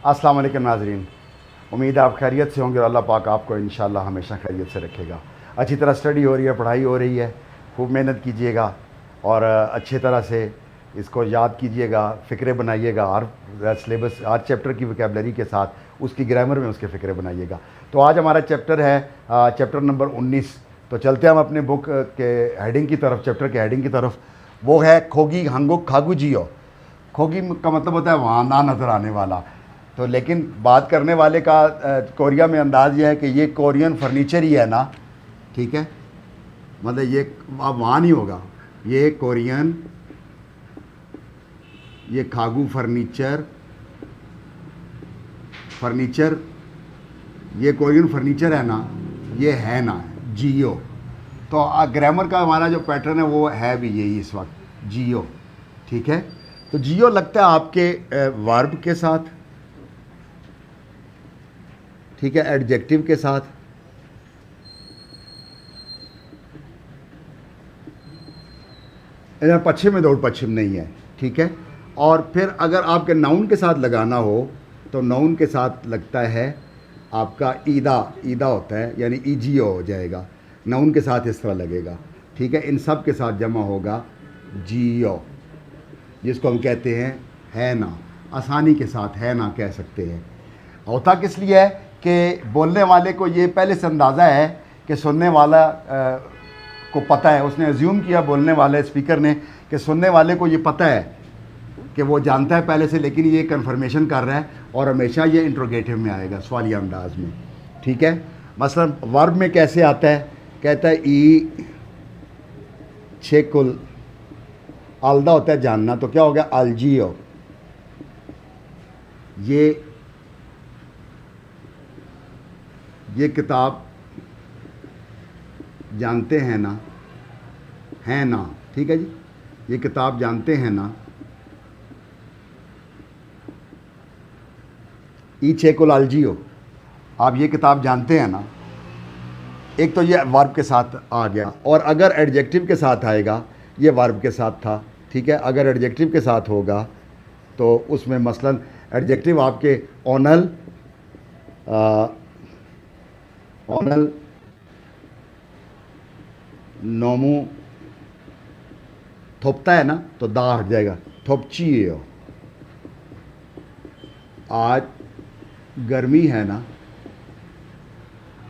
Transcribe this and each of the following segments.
अस्सलाम वालेकुम नाज़रीन, उम्मीद है आप खैरियत से होंगे और अल्लाह पाक आपको इंशाअल्लाह हमेशा खैरियत से रखेगा। अच्छी तरह स्टडी हो रही है, पढ़ाई हो रही है, खूब मेहनत कीजिएगा और अच्छी तरह से इसको याद कीजिएगा, फ़िक्रे बनाइएगा। हर सिलेबस, हर चैप्टर की वोकैबलरी के साथ उसकी ग्रामर में उसके फ़िक्रे बनाइएगा। तो आज हमारा चैप्टर है चैप्टर नंबर 19। तो चलते हैं हम अपने बुक के हेडिंग की तरफ, चैप्टर के हेडिंग की तरफ। वो है खोगी हंगुक खागू जियो। खोगी का मतलब होता है वहाँ ना नज़र आने वाला। तो लेकिन बात करने वाले का कोरिया में अंदाज़ ये है कि ये कोरियन फर्नीचर ही है ना, ठीक है। मतलब ये अब वहाँ नहीं होगा, ये कोरियन, ये खागू फर्नीचर, ये कोरियन फर्नीचर है ना, ये है ना जियो। तो ग्रामर का हमारा जो पैटर्न है वो है भी यही इस वक्त, जियो, ठीक है। तो जियो लगता है आपके वर्ब के साथ, ठीक है, एडजेक्टिव के साथ। पश्चिम में दौड़ पश्चिम नहीं है, ठीक है। और फिर अगर आपके नाउन के साथ लगाना हो तो नाउन के साथ लगता है आपका ईदा, ईदा होता है, यानी ईजियो हो जाएगा। नाउन के साथ इस तरह लगेगा, ठीक है। इन सब के साथ जमा होगा जियो, जिसको हम कहते हैं है ना। आसानी के साथ है ना कह सकते हैं। होता किस लिए है कि बोलने वाले को ये पहले से अंदाज़ा है कि सुनने वाला को पता है, उसने अज्यूम किया, बोलने वाले स्पीकर ने, कि सुनने वाले को ये पता है कि वो जानता है पहले से, लेकिन ये कंफर्मेशन कर रहा है और हमेशा ये इंट्रोगेटिव में आएगा, सवालिया अंदाज में, ठीक है। मसलन वर्ब में कैसे आता है, कहता है ई छेकुल, आलदा होता है जानना, तो क्या हो गया अलजियो। ये किताब जानते हैं ना, है ना, ठीक है जी। ये किताब जानते हैं ना, ई छेकुल अलजियो, आप ये किताब जानते हैं ना। एक तो ये वर्ब के साथ आ गया, और अगर एडजेक्टिव के साथ आएगा, ये वर्ब के साथ था, ठीक है। अगर एडजेक्टिव के साथ होगा तो उसमें मसलन एडजेक्टिव आपके ओनल, ओनल नोमू थोपता है ना, तो दा हट जाएगा, थोपचियो। आज गर्मी है ना,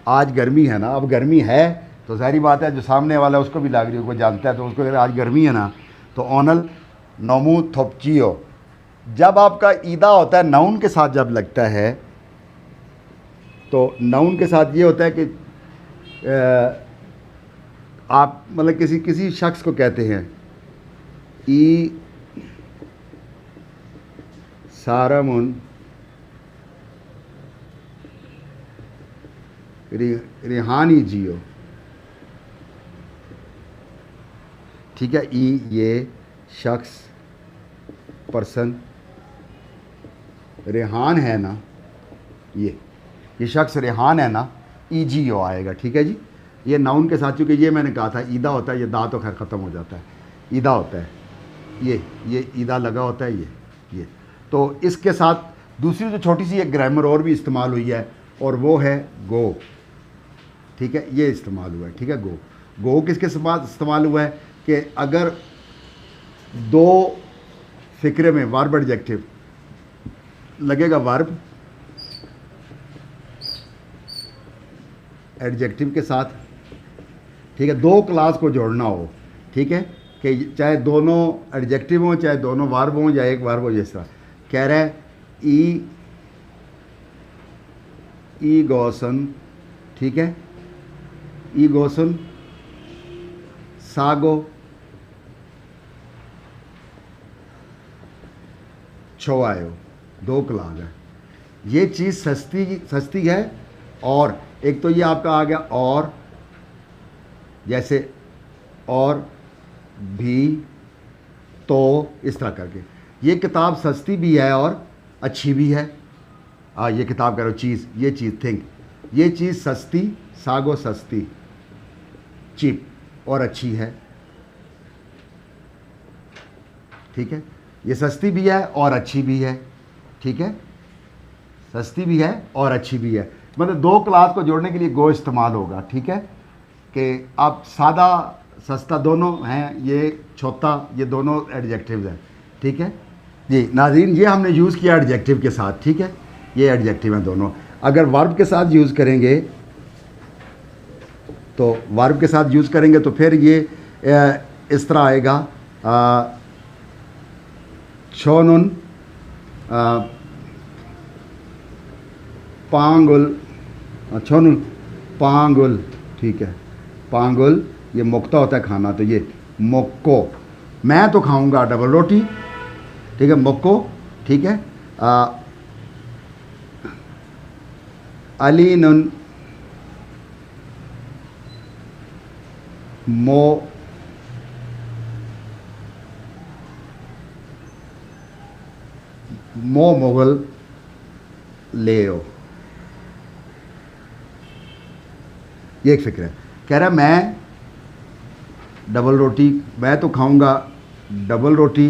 आज गर्मी है ना। अब गर्मी है तो सारी बात है, जो सामने वाला है उसको भी लाग रही है, वो जानता है, तो उसको अगर आज गर्मी है ना, तो ओनल नोमू थोपचियो। जब आपका ईदा होता है नाउन के साथ जब लगता है, तो नाउन के साथ ये होता है कि आप मतलब किसी शख्स को कहते हैं ई सारामुन रिहानी जियो, ठीक है। ई ये शख्स, पर्सन, रेहान है ना, ये शख्स रेहान है ना, ई जियो आएगा, ठीक है जी। ये नाउन के साथ, चूँकि ये मैंने कहा था ईदा होता है, ये दा तो खैर ख़त्म हो जाता है, ईदा होता है, ये ईदा लगा होता है, ये। तो इसके साथ दूसरी जो छोटी सी एक ग्रामर और भी इस्तेमाल हुई है, और वो है गो, ठीक है। ये इस्तेमाल हुआ है, ठीक है। गो किसके साथ इस्तेमाल हुआ है कि अगर दो फिक्रे में वर्ब एडजेक्टिव लगेगा, वर्ब एडजेक्टिव के साथ, ठीक है, दो क्लास को जोड़ना हो, ठीक है, कि चाहे दोनों एडजेक्टिव हों, चाहे दोनों वर्ब हों, या एक वर्ब हो। जिस तरह कह रहा है ई गोसन, ठीक है, ई गोसन सागो छोआयो, दो क्लास है। ये चीज़ सस्ती है। और एक तो ये आपका आ गया और, जैसे और भी, तो इस तरह करके ये किताब सस्ती भी है और अच्छी भी है। ये किताब करो चीज़, ये चीज़ थिंक, ये चीज़ सस्ती, सागो सस्ती, चीप और अच्छी है, ठीक है। ये सस्ती भी है और अच्छी भी है, ठीक है। सस्ती भी है और अच्छी भी है, मतलब दो क्लास को जोड़ने के लिए गो इस्तेमाल होगा। ठीक है कि आप सादा सस्ता दोनों हैं, ये छोटा, ये दोनों एडजेक्टिव्स हैं। ठीक है जी नाज़रीन, ये हमने यूज़ किया एडजेक्टिव के साथ। ठीक है, ये एडजेक्टिव हैं दोनों। अगर वर्ब के साथ यूज़ करेंगे तो वर्ब के साथ यूज़ करेंगे तो फिर ये इस तरह आएगा, छोनुन पांगुल, छोनुन पांगुल। ठीक है, पांगुल ये मुक्ता होता है खाना, तो ये मोक्को, मैं तो खाऊंगा डबल रोटी। ठीक है, मोक्को। ठीक है, अली नुन मो मुगल लेओ। ये एक फिक्र है, कह रहा है मैं डबल रोटी, मैं तो खाऊंगा डबल रोटी,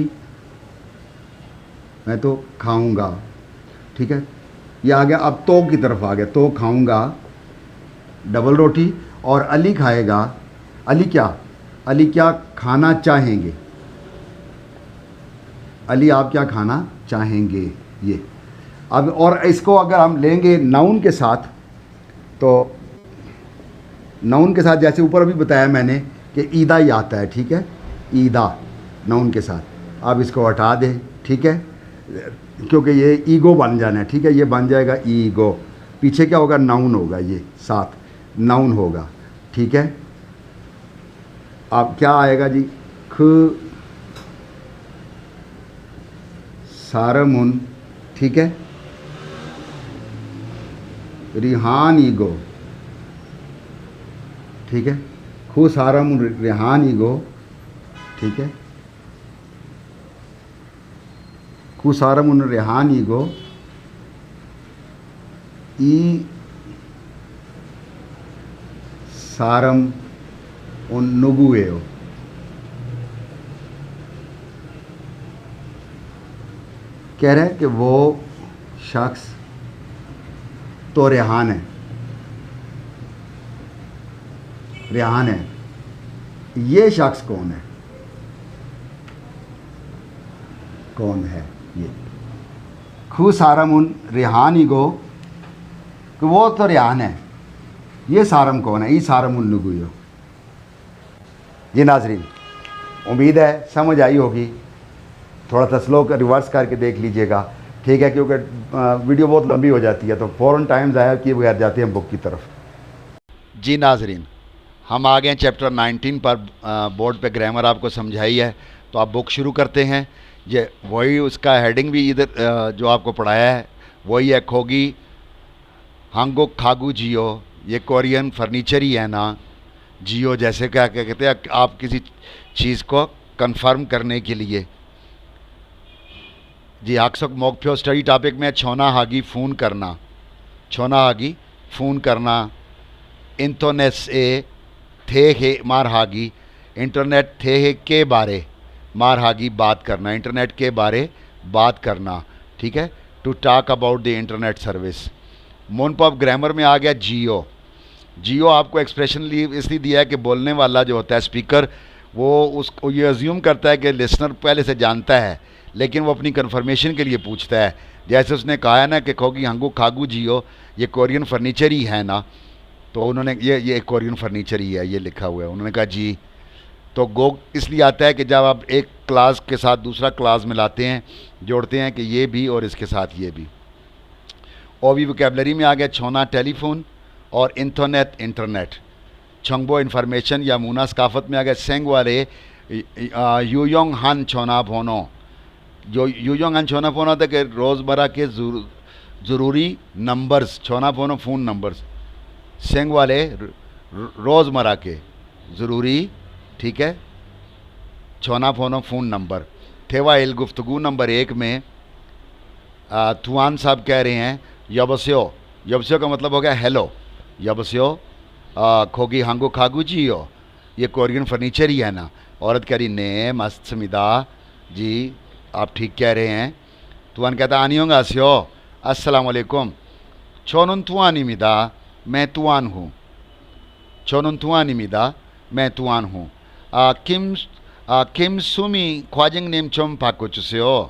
मैं तो खाऊंगा। ठीक है, ये आ गया, अब तो की तरफ आ गया, तो खाऊंगा डबल रोटी, और अली खाएगा, अली क्या खाना चाहेंगे, अली आप क्या खाना चाहेंगे। ये अब, और इसको अगर हम लेंगे नाउन के साथ, तो नाउन के साथ जैसे ऊपर अभी बताया मैंने कि ईदा ही आता है। ठीक है, ईदा नाउन के साथ, आप इसको हटा दें। ठीक है, क्योंकि ये ईगो बन जाना है। ठीक है, ये बन जाएगा ईगो, पीछे क्या होगा, नाउन होगा, ये साथ नाउन होगा। ठीक है, अब क्या आएगा जी, ख सारमुन। ठीक है, रिहान ईगो। ठीक है, खु सारमुन रिहान ईगो। ठीक है, खु सारमुन रिहान ईगो ई सारम उन नुगुएओ। कह रहे हैं कि वो शख्स तो रेहान है, रेहान है, ये शख्स कौन है, कौन है ये, खु सारमुन रेहान ईगो, कि वो तो रेहान है, ये सारम कौन है, ई सारमुन नुगुयो। जी नाजरीन, उम्मीद है समझ आई होगी, थोड़ा सा स्लो कर रिवर्स करके देख लीजिएगा। ठीक है, क्योंकि वीडियो बहुत लंबी हो जाती है तो फ़ौरन टाइम ज़ाया किए बगैर जाते हैं बुक की तरफ। जी नाजरीन, हम आ गए चैप्टर 19 पर, बोर्ड पे ग्रामर आपको समझाई है, तो आप बुक शुरू करते हैं। ये वही उसका हेडिंग भी इधर जो आपको पढ़ाया है वही है, खोगी हांगो खागू जियो, ये कोरियन फर्नीचर ही है ना, जियो जैसे क्या कहते हैं आप किसी चीज़ को कंफर्म करने के लिए। जी आक्सक मोकफ्यो स्टडी टॉपिक में छोना हागी फ़ोन करना, छोना हागी फ़ोन करना, इंटरनेट से थे हे मार हागी, इंटरनेट थे हे के बारे मार हागी बात करना, इंटरनेट के बारे बात करना। ठीक है, to talk about the internet service. मोनपॉप ग्रामर में आ गया जियो। जियो आपको एक्सप्रेशन इसलिए दिया है कि बोलने वाला जो होता है स्पीकर, वो उसको ये अज्यूम करता है कि लिसनर पहले से जानता है, लेकिन वो अपनी कन्फर्मेशन के लिए पूछता है। जैसे उसने कहा है ना कि खोगी हंगू खागू जियो, ये कोरियन फर्नीचर ही है ना, तो उन्होंने ये कोरियन फर्नीचर ही है, ये लिखा हुआ है, उन्होंने कहा जी। तो गो इसलिए आता है कि जब आप एक क्लास के साथ दूसरा क्लास मिलाते हैं, जोड़ते हैं कि ये भी और इसके साथ ये भी। और भी वोकेबलरी में आ गया छोना टेलीफोन, और इंटरनेट इंटरनेट। छंगबो इंफॉर्मेशन या मूना सकाफत में आ गया सेंग वाले यूयोंग हान छोना फोनो। जो यूयोंग हान छोना फोना था कि रोज़मर्रा के ज़रूरी नंबर्स, छोना फोनो फ़ोन नंबर्स, सेंग वाले रोज़मर्रा के ज़रूरी, ठीक है, छोना फोनो फ़ोन नंबर। थेवा इल गुफ्तगू नंबर 1 में तुआन साहब कह रहे हैं यबस्यो, यबस्यो का मतलब हो गया हेलो, यबस्यो खोगी हांगो खागू जियो, ये कोरियन फर्नीचर ही है ना। औरत कह रही ने मस्त समिदा जी, आप ठीक कह रहे हैं। तुआन कहता आनी होगा स्यो, अस्सलाम वालेकुम। छोनुन तुआनिमिदा, मैं तुआन हूँ। छोनुन तुआनिमिदा, मैं तुआन हूँ। किम सुमी ख्वाजिंग नेम चोम पाको चुसेओ।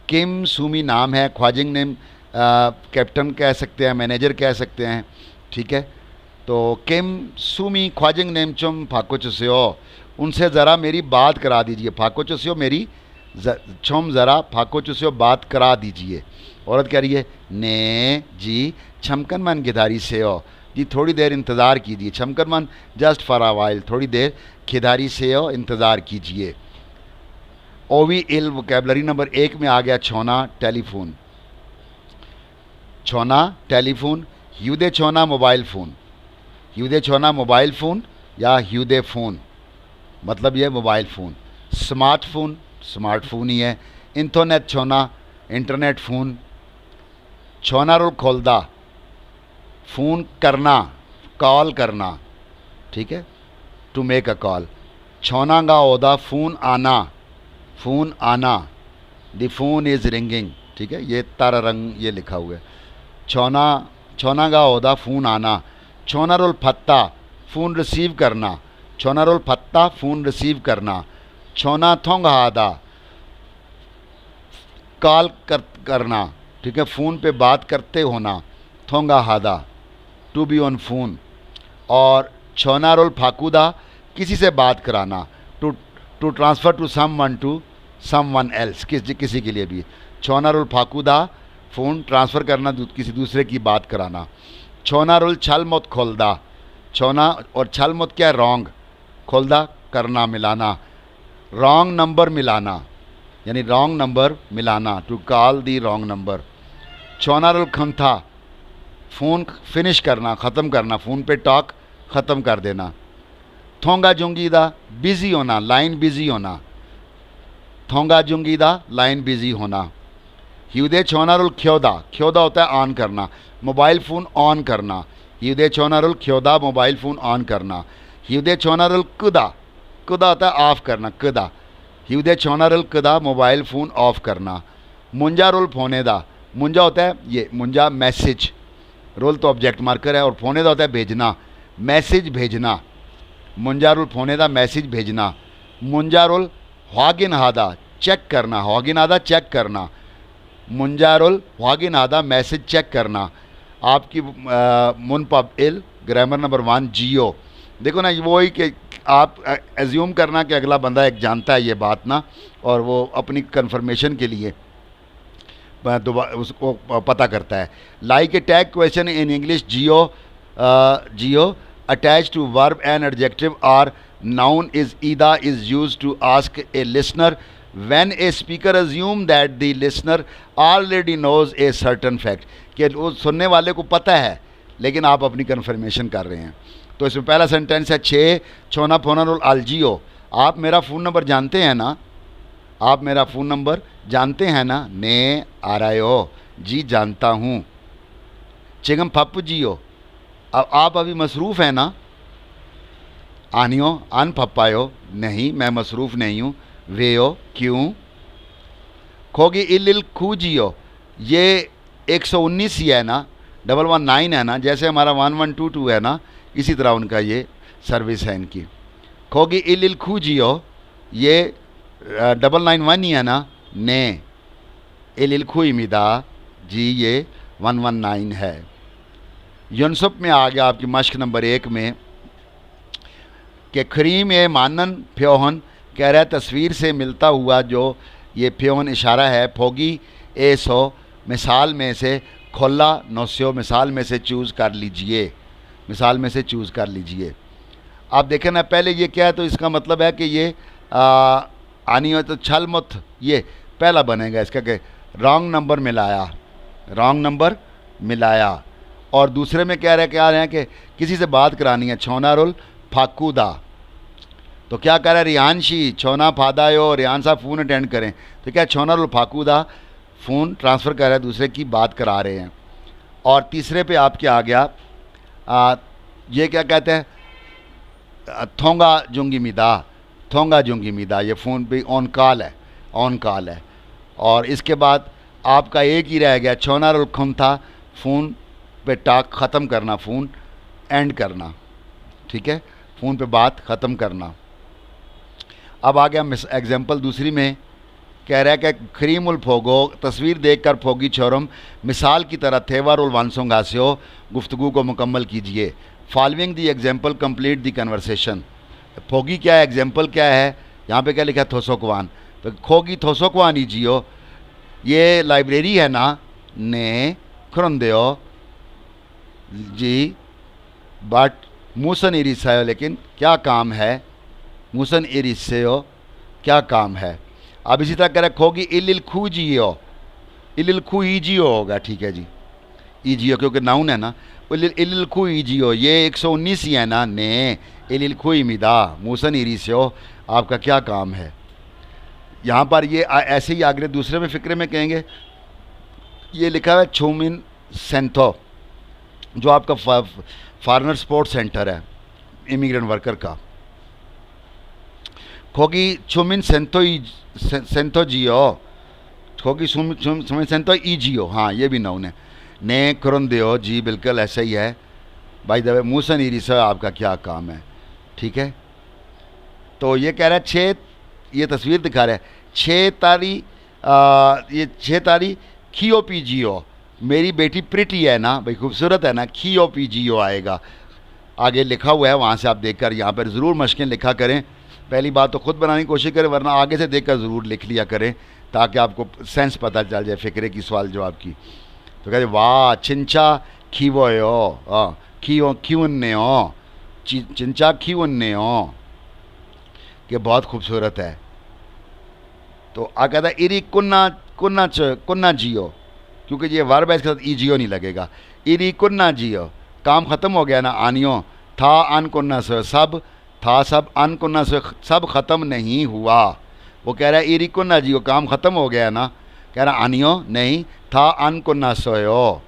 किम सुमी नाम है, ख्वाजिंग नेम कैप्टन कह सकते हैं, मैनेजर कह सकते हैं, ठीक है। तो किम सुमी ख्वाजिंग नेम चुम फाको चुसेओ, उनसे ज़रा मेरी बात करा दीजिए। फाको चुसेओ मेरी, छुम ज़रा फाको चुसेओ बात करा दीजिए। औरत कह रही है ने जी छमकन मन खिदारी से हो, जी थोड़ी देर इंतज़ार कीजिए। छमकन मन जस्ट फॉर अ वाइल, थोड़ी देर खिदारी से हो, इंतज़ार कीजिए। ओवी इल वोकेबलरी नंबर 1 में आ गया छोना टेलीफोन। छोना टेलीफोन, ह्यूदे छोना मोबाइल फ़ोन। ह्यूदे छोना मोबाइल फ़ोन या ह्यूदे फ़ोन, मतलब ये मोबाइल फ़ोन। स्मार्टफोन, स्मार्टफोन ही है। इंटरनेट छोना, इंटरनेट फ़ोन। छोना रोल खोलदा, फ़ोन करना, कॉल करना, ठीक है, टू मेक अ कॉल। छोना गा ओदा, फ़ोन आना, फ़ोन आना। द फ़ोन इज़ रिंगिंग, ठीक है, ये तारा रंग ये लिखा हुआ है। छोना, छोना गा ओदा, फ़ोन आना। छोना रोल फत्ता, फ़ोन रिसीव करना। छोना रोल फत्ता, फ़ोन रिसीव करना। छोना थोंग हादा, कॉल करना, ठीक है, फ़ोन पे बात करते होना। थोंगा हादा, टू बी ऑन फ़ोन। और छोना रोल फाकूदा, किसी से बात कराना, to transfer to someone else, किसी के लिए भी। छोना रोल फाकूदा, फ़ोन ट्रांसफ़र करना, किसी दूसरे की बात कराना। छोना रोल छल मत खोलदा, छोना और छल मत क्या है, रॉन्ग, खोलदा करना, मिलाना। रॉन्ग नंबर मिलाना, यानी रॉन्ग नंबर मिलाना, to call the wrong number. छोना रोल खंथा, फ़ोन फिनिश करना, ख़त्म करना, फ़ोन पे टॉक ख़त्म कर देना। थोंगा जुंगीदा, बिज़ी होना, लाइन बिज़ी होना। थोंगा जुंगीदा, लाइन बिज़ी होना। ह्यूदे छोना रोल ख्योदा, ख्योदा होता है ऑन करना, मोबाइल फ़ोन ऑन करना। ह्यूदे छोना रोल ख्योदा, मोबाइल फ़ोन ऑन करना। ह्यूदे छोना रोल कुदा, कुदा होता है ऑफ़ करना, कुदा। ह्यूदे छोना रोल कुदा, मोबाइल फ़ोन ऑफ़ करना। मुंजा रोल फोनेदा, मुंजा होता है ये, मुंजा मैसेज, रोल तो ऑब्जेक्ट मार्कर है, और फोनेदा होता है भेजना, मैसेज भेजना। मुंजा रोल फोनेदा, मैसेज भेजना। मुंजा रोल ह्वागिन हादा, चेक करना, ह्वागिन हादा चेक करना। मुंजारोल वागिन आदा, मैसेज चेक करना। आपकी मुनपब इल, ग्रामर नंबर 1 जियो। देखो ना, वो ही कि आप एज्यूम करना कि अगला बंदा एक जानता है ये बात ना, और वो अपनी कंफर्मेशन के लिए दोबारा उसको पता करता है। Like a tag question in English, जियो, जियो attach to verb and adjective और नाउन इज ईदा is use to ask a listener when a speaker assume that the listener already knows a certain fact, कि वो सुनने वाले को पता है लेकिन आप अपनी कन्फर्मेशन कर रहे हैं। तो इसमें पहला सेंटेंस है 6 छोना फोना रोल अलजियो, आप मेरा फ़ोन नंबर जानते हैं ना, आप मेरा फ़ोन नंबर जानते हैं ना। ने आ रहे हो, जी जानता हूँ। चिगम पप्पू जियो, अब आप अभी मसरूफ़ हैं ना। आनियो अन पप्पायो, नहीं मैं मसरूफ़ नहीं हूँ। वेयो, क्यों। खोगी इल खूजियो, ये 119 ही है ना, 119 है ना, जैसे हमारा 1122 है ना, इसी तरह उनका ये सर्विस है इनकी। खोगी इल खूजियो, ये 991 ही है ना। ने इल खुइमिदा, जी ये 119 है। यूनसुप में आ गया आपकी मश्क नंबर 1 में कि खरीम ए मानन फ्योहन, कह रहा है तस्वीर से मिलता हुआ जो ये फ्योन इशारा है। फोगी ए सो, मिसाल में से, खोला नौस्यो, मिसाल में से चूज़ कर लीजिए, मिसाल में से चूज़ कर लीजिए। आप देखें ना, पहले ये क्या है, तो इसका मतलब है कि ये आनी हो तो छल मत, ये पहला बनेगा इसका कि रॉन्ग नंबर मिलाया, रॉन्ग नंबर मिलाया। और दूसरे में कह रहे हैं कि किसी से बात करानी है। छोना रोल फाकूदा, तो क्या कह रहा है रियानशी, छोना फादायो, रियान साहब फ़ोन अटेंड करें। तो क्या छोना रोल फाकूदा, फ़ोन ट्रांसफ़र कर रहा है, दूसरे की बात करा रहे हैं। और तीसरे पे आपके आ गया ये क्या कहते हैं, थोंगा जुंगी मिदा, थोंगा जुंगी मिदा, ये फ़ोन पे ऑन कॉल है, ऑन कॉल है। और इसके बाद आपका एक ही रह गया, छोनारुल खुम था, फ़ोन पे टाक ख़त्म करना, फ़ोन एंड करना, ठीक है, फ़ोन पे बात ख़त्म करना। अब आ गया एग्जाम्पल दूसरी में, कह रहा है कि खरीमुल फोगो, तस्वीर देखकर फोगी छोरम, मिसाल की तरह थेवारुल वानसोंगास्यो, गुफ्तगू को मुकम्मल कीजिए। Following the example complete the conversation. Foggy क्या है, एग्जाम्पल क्या है, यहाँ पे क्या लिखा है, थोसोकवान, तो खोगी थोसोकवान ही जियो, ये लाइब्रेरी है ना, ने खुरंदेओ जी, बट मूसन इरिसायो, लेकिन क्या काम है, मूसन इरिसेयो क्या काम है। अब इसी तरह कह रहे खोगी इलिल खू जियो, इलिल खू ईजियो होगा, ठीक है जी, ईजियो क्योंकि नाउन है ना, इलिल खू ईजियो, ये 119 ही है ना, ने इलिल खू इमिदा मूसन इरिसेयो, आपका क्या काम है। यहाँ पर ये ऐसे ही आगे दूसरे में फ़िक्रे में कहेंगे, ये लिखा है छोमिन सेंथो, जो आपका फॉरेनर स्पोर्ट्स सेंटर है इमिग्रेंट वर्कर का। खोगी छोमिन सेंथो जियो, खोगी छोमिन सेंथो ई जियो, हाँ ये भी नाउन है। ने कुरंदेओ जी, बिल्कुल ऐसा ही है। भाई दबे मूसन इरिसा, आपका क्या काम है, ठीक है। तो ये कह रहा है छः, ये तस्वीर दिखा रहा है, छः तारी ये छः तारी खियो पी जियो, मेरी बेटी प्रिटी है ना भाई, खूबसूरत है ना, खियो पी जियो आएगा, आगे लिखा हुआ है, वहाँ से आप देखकर यहाँ पर ज़रूर मशक़ें लिखा करें। पहली बात तो ख़ुद बनाने की कोशिश करें, वरना आगे से देखकर ज़रूर लिख लिया करें, ताकि आपको सेंस पता चल जाए फ़िक्रे की सवाल जवाब की। तो कहते वाह चिंचा खीवो खीओ क्यून्ने हो, चिंचा खीवन्ने हो, कि बहुत खूबसूरत है। तो आ कहता है इरी कुन्ना कुन्ना कुन्ना जियो, क्योंकि ये वर्ब है, इसके साथ ई जियो नहीं लगेगा। इरी कुन्ना जियो, काम ख़त्म हो गया ना, आनियो था अन कुन्ना से, सब था सब, अन कुन्ना से सब ख़त्म नहीं हुआ। वो कह रहा है इरी कुन्ना जियो, काम ख़त्म हो गया ना, कह रहा आनियो नहीं, था अन कुन्ना सोयो।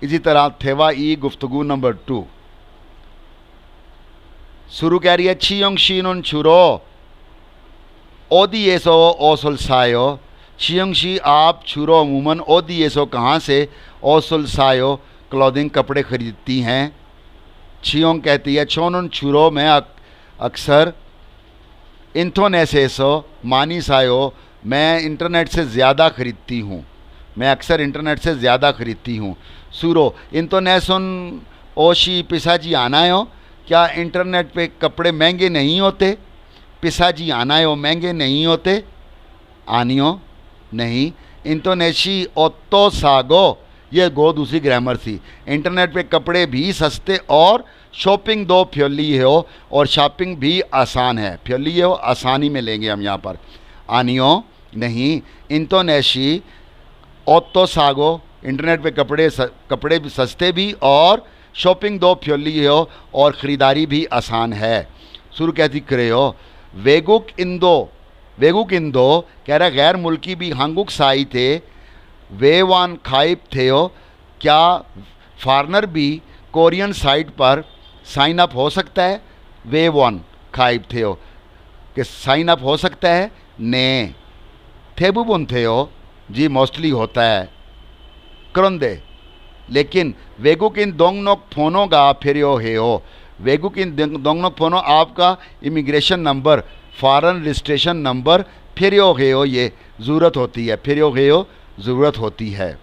इसी तरह थेवा ई गुफ्तगू नंबर 2 शुरू कह रही है छियोंग शीनुन छुरो ओदी एसो ओसुल सायो, छियोंग शी आप, छुरो अमूमन, ओदी एसो कहाँ से, ओसुल सायो क्लोथिंग कपड़े खरीदती हैं। छियोंग कहती है छोनुन छुरो मैं अक्सर, इंथोनेसेसो मानी सायो मैं इंटरनेट से ज़्यादा खरीदती हूँ, मैं अक्सर इंटरनेट से ज़्यादा खरीदती हूँ। सूरो इंटोनेसन ओशी पिसाजी आनायो, क्या इंटरनेट पे कपड़े महंगे नहीं होते, पिसाजी आनायो महंगे नहीं होते, आनियो नहीं, इंटोनेशी ओत्तो सागो, ये गो दूसरी ग्रामर थी, इंटरनेट पे कपड़े भी सस्ते और शॉपिंग दो फ्योली हो, और शॉपिंग भी आसान है, फ्योली हो आसानी में लेंगे हम यहाँ पर। आनियो नहीं, इंटोनेशी ओत्तो सागो, इंटरनेट पे कपड़े भी सस्ते भी और शॉपिंग दो फ्योली हो, और ख़रीदारी भी आसान है। शुरू कहती करे हो वेगुक इंदो कह रहा गैर मुल्की भी हंगुक साई थे, वेवान खाइब थे हो, क्या फॉरनर भी कोरियन साइट पर साइन अप हो सकता है, वेवान खाइब थे हो कि साइन अप हो सकता है, ने थेबुबुन थे हो जी मोस्टली होता है, क्रंदे लेकिन वेगुकिन दोंगनोक फोनो गा फिर हो, वेगुकिन दोंगनोक फोनो आपका immigration number, foreign registration number फिर हो, ये ज़रूरत होती है, फिर हो ज़रूरत होती है।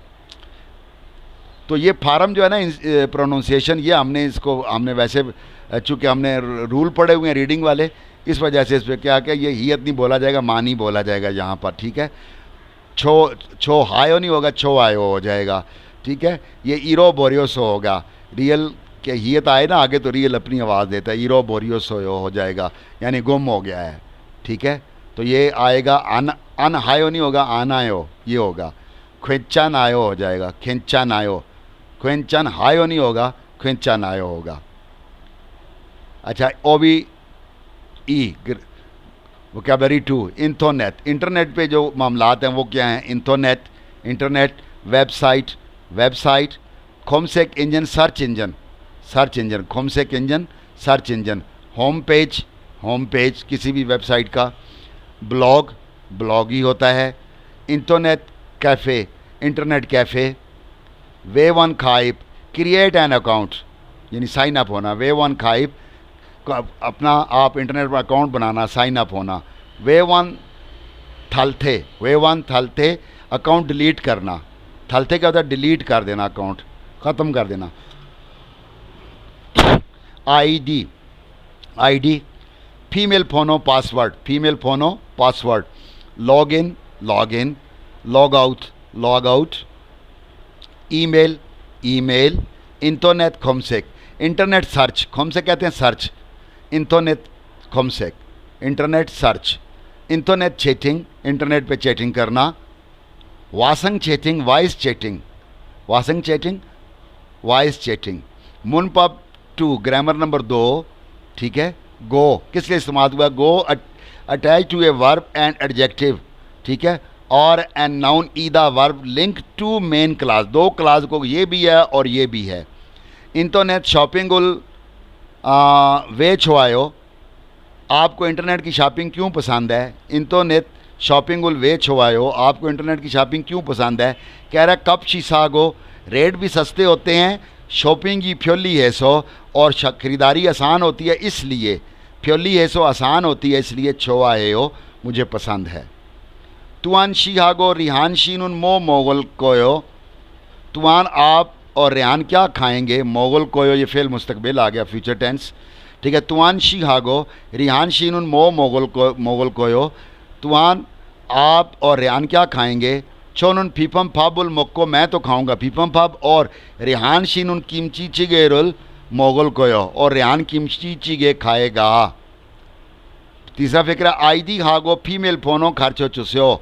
तो ये फार्म जो है ना प्रोनाउंसिएशन, ये हमने वैसे चूँकि हमने रूल पढ़े हुए हैं रीडिंग वाले, इस वजह से इस पर क्या ये हियत नहीं बोला जाएगा, माँ नहीं बोला जाएगा यहाँ पर, ठीक है। छो हायो नहीं होगा, छो आयो हो जाएगा, ठीक है। ये ईरो बोरियोसो होगा, रियल के हियत आए ना आगे तो रियल अपनी आवाज़ देता है, ईरो बोरियोसो हो जाएगा, यानी गुम हो गया है, ठीक है। तो ये आएगा अन हायो नहीं होगा, आनायो ये होगा, खेंचन आयो हो जाएगा, खेंचन आयो, खेंचन हायो नहीं होगा, खेंचन आयो होगा। अच्छा ओबी ई वोकैबलरी 2 इंटरनेट, इंटरनेट पे जो मामलात हैं वो क्या हैं, इंटरनेट वेबसाइट, खोमसेक इंजन सर्च इंजन, खोमसेक engine search engine, home page किसी भी वेबसाइट का, ब्लॉग ही होता है, इंटरनेट इंटरनेट कैफ़े। वे वन खाइब क्रिएट एन अकाउंट, यानी साइन अप होना। वे वन खाइब अपना आप इंटरनेट पर अकाउंट बनाना, साइन अप होना। वे वन थलथे अकाउंट डिलीट करना। थलथे क्या होता है? डिलीट कर देना, अकाउंट ख़त्म कर देना। आईडी फीमेल फोनो password. Log in log out. Email internet खोमसेक, इंटरनेट सर्च, खोमसेक कहते हैं सर्च, इंटरनेट खोमसेक internet search. Internet chatting, internet पे चैटिंग करना। वासंग चैटिंग वॉइस चैटिंग। मुनपब 2 ग्रामर नंबर 2, ठीक है। गो किस लिए इस्तेमाल हुआ? Go attach to a verb and adjective, ठीक है, और एन नाउन ईदा verb link to main clause. 2 class को ये भी है और ये भी है। इंटरनेट शॉपिंग वे छुआयो, आपको इंटरनेट की शॉपिंग क्यों पसंद है? इंटरनेट शॉपिंग वे छुआयो, आपको इंटरनेट की शॉपिंग क्यों पसंद है? कह रहा है कब शीसागो, रेट भी सस्ते होते हैं, शॉपिंग की फ्योली है सो, और ख़रीदारी आसान होती है इसलिए। फ्योली है सो आसान होती है इसलिए छुआ है हो, मुझे पसंद है। तुआन शीहागो रिहान शीनुन मो मोगल कोयो, तुआन आप और रेहान क्या खाएंगे? मोगल कोयो ये फेल मुस्तकबिल आ गया, फ्यूचर टेंस, ठीक है। तुआन शीहागो रिहान शीनुन मो मोगल कोयो, तुआन आप और रेहान क्या खाएंगे? छोनुन फीफम फाबुल मोक्को, मैं तो खाऊंगा फीफम फाब, और रेहान शीनुन किमची चिगेरुल मोगल कोयो, और रेहान किमची चिगे खाएगा। तीसरा फिक्र, आईडी हागो फीमेल फोनो खर्चो चुस्यो,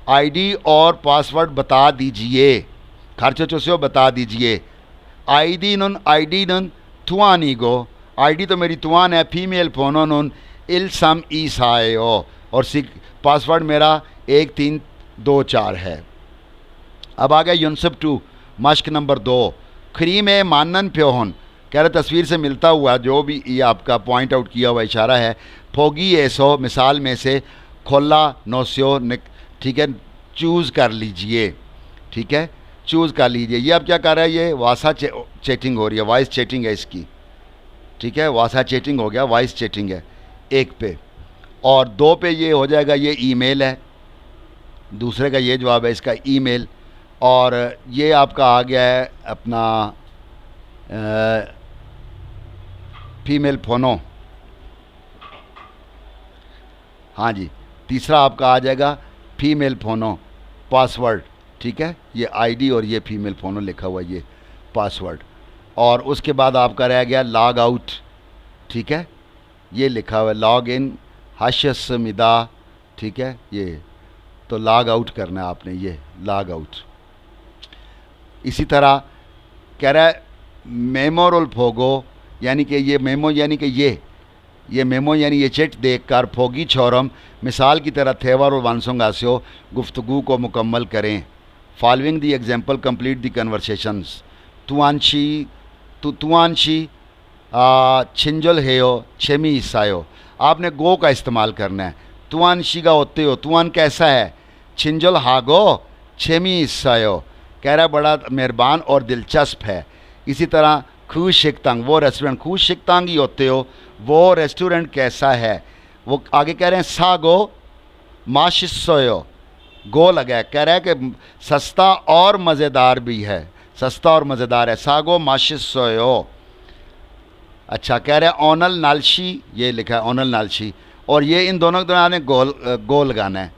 आईडी और पासवर्ड बता दीजिए, खर्चो चुस्यो बता दीजिए। आईडी नुन थुआनीगो, आईडी तो मेरी तुआन है, फीमेल फोनो नुन इल्सम ईसायो, और पासवर्ड मेरा 1324 है। अब आ गया यूनसब 2 मश्क नंबर 2। खरीम ए मानन प्योहन, कह रहे तस्वीर से मिलता हुआ जो भी ये आपका पॉइंट आउट किया हुआ इशारा है। फोगी ऐसो मिसाल में से, खोला नोस्यो, ठीक है, चूज़ कर लीजिए, ठीक है, चूज़ कर लीजिए। ये अब क्या कर रहा है? ये वासा चैटिंग हो रही है, वॉइस चैटिंग है इसकी, ठीक है, वासा चैटिंग हो गया, वॉइस चैटिंग है 1 पे, और 2 पे ये हो जाएगा, ये ईमेल है, दूसरे का ये जवाब है इसका ईमेल। और ये आपका आ गया है अपना फीमेल फोनो, हाँ जी, तीसरा आपका आ जाएगा फीमेल फोनो पासवर्ड, ठीक है, ये आईडी और ये फीमेल फोनो लिखा हुआ ये पासवर्ड। और उसके बाद आपका रह गया लॉग आउट, ठीक है, ये लिखा हुआ है लॉग इन हाशमिदा, ठीक है, ये तो लॉग आउट करना है आपने, ये लॉग आउट। इसी तरह कह रहा है मेमोरल फोगो, यानी कि ये मेमो यानी कि ये मेमो यानी ये चिट देख कर फोगी छोरम मिसाल की तरह थेवर और वानसोंगास्यो गुफ्तगू को मुकम्मल करें। Following the example complete the conversations. तुआनशी छिंजल हेयो छेमी हिस्सायो, आपने गो का इस्तेमाल करना है। तुआनशी का होते हो, तुआन कैसा है? छिंजल हागो छेमी हिस्सायो, कह रहा बड़ा मेहरबान और दिलचस्प है। इसी तरह खूश शिकतांग, वो रेस्टोरेंट, खूश शिकतांग ही होते हो, वो रेस्टोरेंट कैसा है? वो आगे कह रहे हैं सागो माशिसोयो, गो लगा है, कह रहा है कि सस्ता और मज़ेदार भी है, सस्ता और मज़ेदार है, सागो माशिसोयो। अच्छा, कह रहे हैं ओनल नालशी, ये लिखा है ओनल नालशी, और ये इन दोनों के दरमियान गो लगाना है।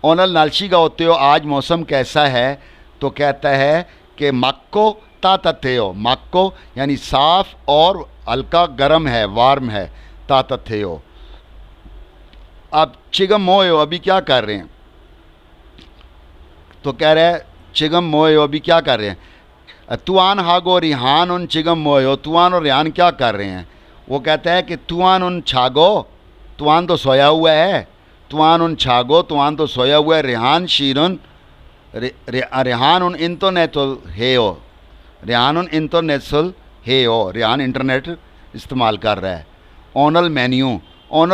ओनल नालशी का होते हो, आज मौसम कैसा है? तो कहता है कि मक्को तातथेयो, मक्को यानी साफ़ और हल्का गर्म है, वार्म है, तातथेयो। अब चिगम मोयो, अभी क्या कर रहे हैं? तो कह रहे हैं चिगम मोयो, अभी क्या कर रहे हैं? तुआन हागो रिहान उन चिगम मोयो, तुआन और रिहान क्या कर रहे हैं? वो कहता है कि तुआन उन छागो, तुआन तो सोया हुआ है, तुआन उन छागो, तुआन तो सोया हुआ है, रिहान शीरुन रेहान उन इंटरनेटल हेयो, रेहान उन इंटरनेटल हेयो, रेहान इंटरनेट इस्तेमाल कर रहा है। ओनल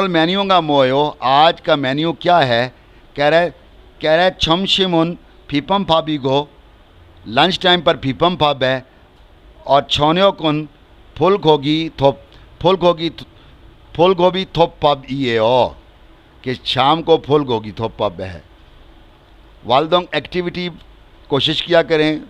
मेन्यू का मोयो, आज का मेन्यू क्या है? कह रहा है छमशिमुन फीपम फाबिगो, लंच टाइम पर फीपम पब है और छोन्यो कुन फुल गोभी थोप पब ये ओ कि शाम को फुल गोभी थोप पब है। वालदोंग एक्टिविटी कोशिश किया करें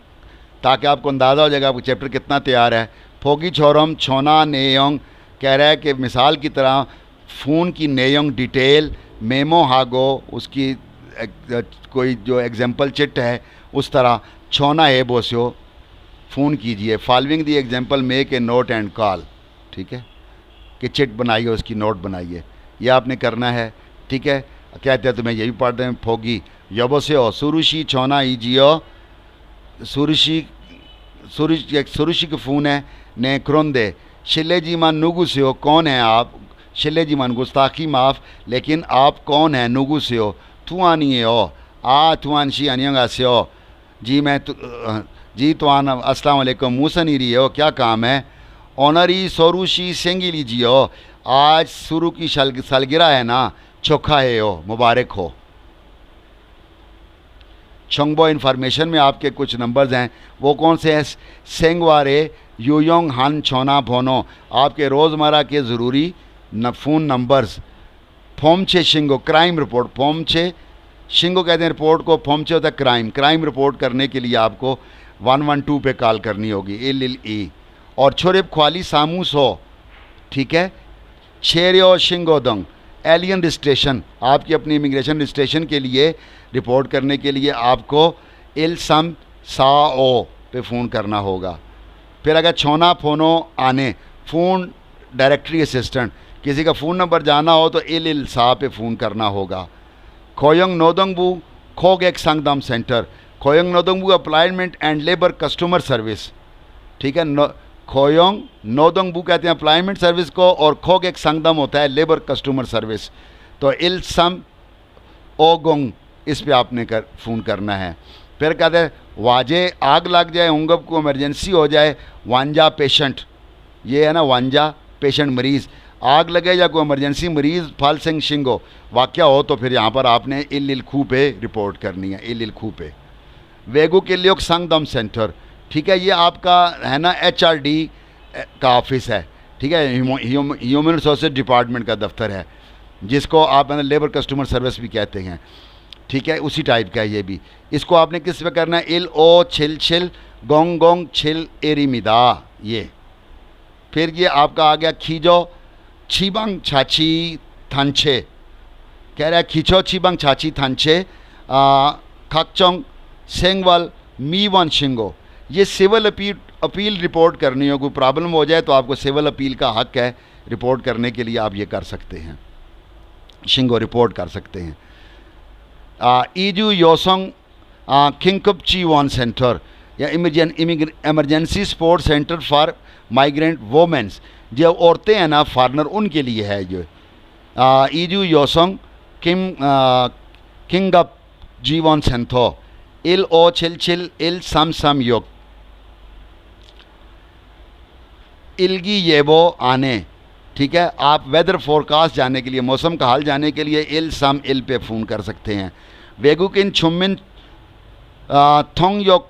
ताकि आपको अंदाज़ा हो जाएगा आपको चैप्टर कितना तैयार है। फोगी छोरम छोना नेयोंग कह रहा है कि मिसाल की तरह फ़ोन की नेयोंग डिटेल मेमो हागो उसकी कोई जो एग्जांपल चिट है उस तरह छोना है बोसियो फ़ोन कीजिए। Following the example make a note and call, ठीक है, कि चिट बनाइए उसकी नोट बनाइए, ये आपने करना है, ठीक है। कहते हैं तो मैं यही पढ़ रहे हैं फोगी यबोसियो सुरुशी छोना ईजियो सुरुशी के फ़ोन है ने क्रोंदे शिलेजी मान नुगुसियो कौन है आप, शिलेजी मान गुस्ताखी माफ़, लेकिन आप कौन हैं, नुगुसियो तुआनी हो आ तुआन शी अनियंगासियो जी मैं जी तुआन अस्सलाम वालेकुम मूसनी रही हो क्या काम है। ऑनरी सोरुशी सेंगी लीजियो आज शुरू की सालगिरह है ना, चोखा है हो, मुबारक हो। छोंगबो इन्फॉर्मेशन में आपके कुछ नंबर्स हैं, वो कौन से हैं, सेंगवारे यूयोंग हान छोना फोनो, आपके रोज़मर्रा के ज़रूरी फ़ोन नंबर्स। फोमचे शिंगो क्राइम रिपोर्ट, फोमचे शिंगो कहते हैं रिपोर्ट को, फोमचे होता है क्राइम रिपोर्ट करने के लिए आपको 112 पे कॉल करनी होगी LLE। और छोरेब ख्वाली सामूस हो, ठीक है। छेरियो शिंगोदंग एलियन रजिस्ट्रेशन, आपकी अपनी इमिग्रेशन रजिस्ट्रेशन के लिए रिपोर्ट करने के लिए आपको इलसम साओ पे फ़ोन करना होगा। फिर अगर छोना फ़ोनो आने फ़ोन डायरेक्टरी असिस्टेंट, किसी का फ़ोन नंबर जाना हो तो इल सा पे फ़ोन करना होगा। खोयंग नोदंगबू खोग एक संगदम सेंटर, खोयंग नोदंगबू employment and labour customer service, ठीक है। खोयोंग नोदंगबू कहते हैं अप्लाइमेंट सर्विस को और खोग एक संगदम होता है लेबर कस्टमर सर्विस। तो इल सम ओगोंग इस पे आपने फ़ोन करना है। फिर कहते हैं वाजे आग लग जाए, उंगब को इमरजेंसी हो जाए, वांजा पेशेंट, ये है ना वांजा पेशेंट मरीज़, आग लगे या कोई इमरजेंसी मरीज़ फाल सिंह शिंगो वाक़या हो तो फिर यहाँ पर आपने इल खू पे रिपोर्ट करनी है, इल खू पे। वेगू के लिए संगदम सेंटर, ठीक है, ये आपका है ना HRD का ऑफिस है, ठीक है, ह्यूमन रिसोर्स डिपार्टमेंट का दफ्तर है, जिसको आप लेबर कस्टमर सर्विस भी कहते हैं, ठीक है, उसी टाइप का है ये भी। इसको आपने किस पे करना है, इल ओ छिल छिल गोंग गोंग छिल एरीमिदा ये। फिर ये आपका आ गया खींचो छीबंग छाछी थानछे, कह रहा है खींचो छीबंग छाछी थानछे खाकचोंग सेंगवाल मीवन शिंगो, ये सिविल अपील रिपोर्ट करनी हो, कोई प्रॉब्लम हो जाए तो आपको सिविल अपील का हक है, रिपोर्ट करने के लिए आप ये कर सकते हैं, शिंगो रिपोर्ट कर सकते हैं। ईजू योसोंग किंगकप ची वन सेंटर या emergency support centre for migrant womens, जो औरतें हैं ना फॉरनर उनके लिए है जो। ईजू योसोंग किंगकप जीवन सेंथो इल ओ छिल छिल इल सम योग इलगी येबो आने, ठीक है। आप वेदर फोरकास्ट जानने के लिए, मौसम का हाल जानने के लिए इल सम इल पे फ़ोन कर सकते हैं। वेगुकिन छुमिन थोंगयोग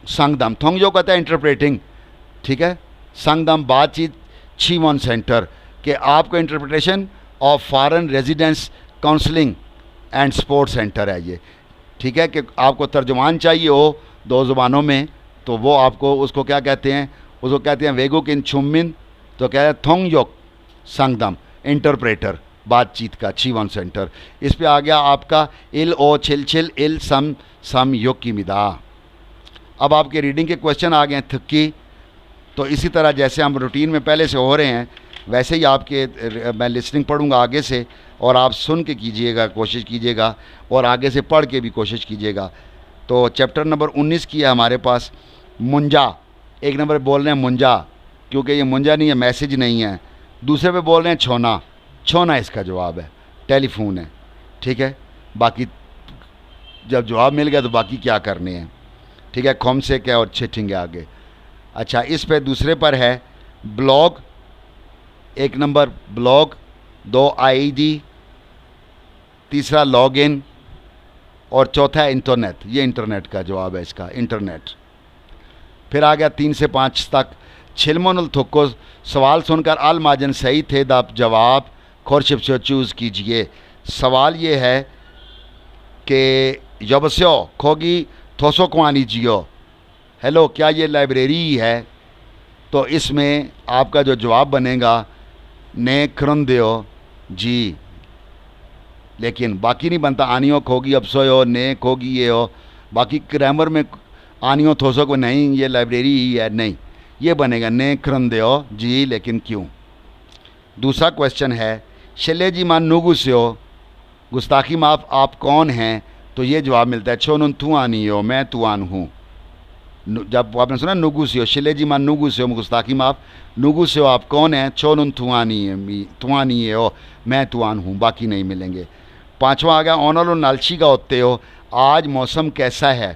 संगदम, थोंगयोग कहता है इंटरप्रेटिंग, ठीक है, संगदम बातचीत छीवन सेंटर के आपको interpretation of foreign residence counselling and support centre है ये, ठीक है, कि आपको तर्जुमान चाहिए हो 2 ज़ुबानों में तो वो आपको उसको क्या कहते हैं, उसको कहते हैं वेगुकिन छुमिन, तो क्या है थोंगयोग संगदम इंटरप्रेटर बातचीत का छीवन सेंटर। इस पे आ गया आपका इल ओ छिल छिल इल सम योग की मिदा। अब आपके रीडिंग के क्वेश्चन आ गए थक्की, तो इसी तरह जैसे हम रूटीन में पहले से हो रहे हैं वैसे ही आपके मैं लिसनिंग पढ़ूंगा आगे से और आप सुन के कीजिएगा, कोशिश कीजिएगा और आगे से पढ़ के भी कोशिश कीजिएगा। तो चैप्टर नंबर 19 की है हमारे पास मुंजा, एक नंबर बोल रहे हैं मुंजा क्योंकि ये मुंजा नहीं है, मैसेज नहीं है। दूसरे पे बोल रहे हैं छोना, छोना इसका जवाब है, टेलीफोन है, ठीक है। बाकी जब जवाब मिल गया तो बाकी क्या करने हैं, ठीक है, खोम से क्या और छिटेंगे आगे। अच्छा, इस पे दूसरे पर है ब्लॉग, एक नंबर ब्लॉग, 2 ID, तीसरा लॉगिन और चौथा इंटरनेट, ये इंटरनेट का जवाब है इसका, इंटरनेट। फिर आ गया 3 से 5 तक। छिलमोनुल थुक्को, सवाल सुनकर अल माजन सही थे, द जवाब खुरशिब से चूज़ कीजिए। सवाल ये है कि यबस्यो खोगी थोसो कुआनी जियो, हेलो क्या ये लाइब्रेरी है? तो इसमें आपका जो जवाब बनेगा ने खरंदो जी, लेकिन बाकी नहीं बनता। आनियो खोगी अबसोयो, ने खोगी ये हो, बाकी ग्रामर में आनियो थोसो को नहीं, ये लाइब्रेरी ही है, नहीं, ये बनेगा ने खरंदो जी, लेकिन क्यों? दूसरा क्वेश्चन है शले जी मान नुगु से हो, गुस्ताखी माफ़ आप कौन हैं? तो ये जवाब मिलता है छोनुन तू आनी हो, मैं तुआन हूँ। जब आपने सुना नुगु से हो, शिले जी मान नुगु से हो, गुस्ताखी माफ़, नुगु से हो आप कौन हैं? छोनुन तुआनी हो, मैं तुआन हूँ, बाकी नहीं मिलेंगे। पांचवा आ गया ओनलो नालची का होते हो, आज मौसम कैसा है?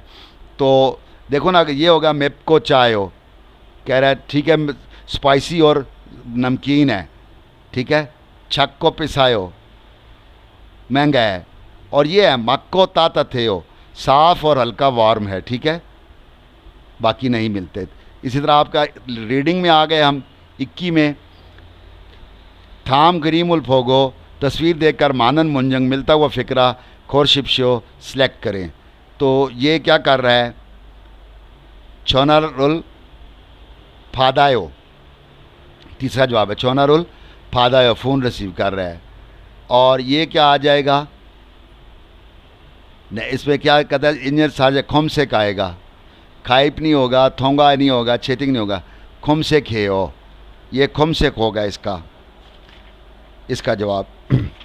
तो देखो ना, ये होगा मेप को चाय हो, कह रहा है ठीक है स्पाइसी और नमकीन है, ठीक है। छक को पिसायो, महंगा है। और ये है मक्को ताता थे हो, साफ़ और हल्का वार्म है, ठीक है, बाकी नहीं मिलते। इसी तरह आपका रीडिंग में आ गए हम 21 में, थाम गरीमुल फोगो, तस्वीर देखकर मानन मुंजंग, मिलता हुआ फ़िक्रा खुरशिब शो सेलेक्ट करें। तो ये क्या कर रहा है? छोनारुल फादायो, तीसरा जवाब है छोनारुल फादायो, फ़ोन रिसीव कर रहा है। और ये क्या आ जाएगा? इसमें क्या कहता है? इंजर साजे खुम से आएगा, खाइप नहीं होगा, थोंगा नहीं होगा, छेतिंग नहीं होगा, खुम से खे हो, ये खुम से होगा इसका जवाब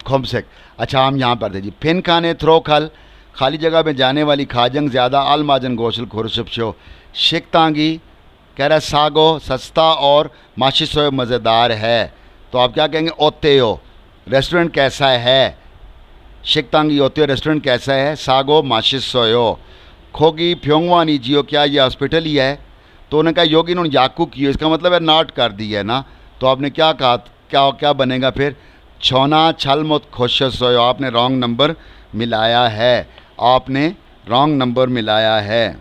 खुम से। अच्छा हम यहाँ पर दीजिए फिन खाने थ्रो खल, खाली जगह में जाने वाली खाजंग ज़्यादा, आल माजन गोशल खुरशब शो, शिकतांगी कह रहा है सागो सस्ता और माशिसो मज़ेदार है। तो आप क्या कहेंगे? ओते हो, रेस्टोरेंट कैसा है? शिकतांगी ओते हो, रेस्टोरेंट कैसा है? सागो माशिसो। खोगी फ्योंगवानी जियो, क्या ये हॉस्पिटल ही है? तो उन्होंने कहा योगी ने याकू कियो, इसका मतलब है नॉट कर दी है ना। तो आपने क्या कहा, क्या बनेगा फिर? छोना छल मत खुश सोयो, आपने रॉन्ग नंबर मिलाया है, आपने रॉन्ग नंबर मिलाया है।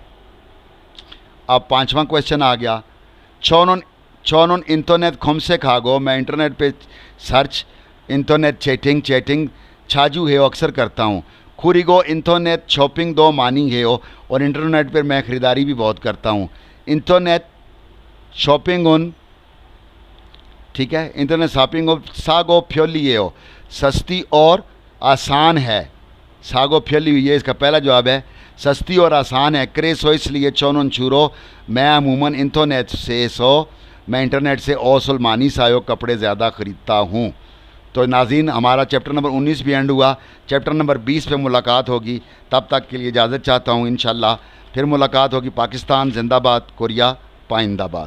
अब पांचवा क्वेश्चन आ गया, छोन इंटरनेट खुम से खागो, मैं इंटरनेट पे सर्च इंटरनेट चैटिंग छाजू है अक्सर करता हूँ। खुरीगो इंटरनेट शॉपिंग दो मानी है हो, और इंटरनेट पर मैं ख़रीदारी भी बहुत करता हूँ। इंटरनेट शॉपिंग उन, ठीक है, इंटरनेट शॉपिंग हो, सागो फ्योली हो, सस्ती और आसान है। सागो फ्योली हुई है, इसका पहला जवाब है, सस्ती और आसान है। क्रेस हो इसलिए चौन छूरो, मैं अमूमन इंटरनेट से मैं इंटरनेट से ओसलमानी सायो कपड़े ज़्यादा ख़रीदता हूँ। तो नाज़रीन हमारा चैप्टर नंबर 19 भी एंड हुआ, चैप्टर नंबर 20 पे मुलाकात होगी। तब तक के लिए इजाज़त चाहता हूँ, इंशाल्लाह फिर मुलाकात होगी। पाकिस्तान जिंदाबाद, कोरिया पाइंदाबाद।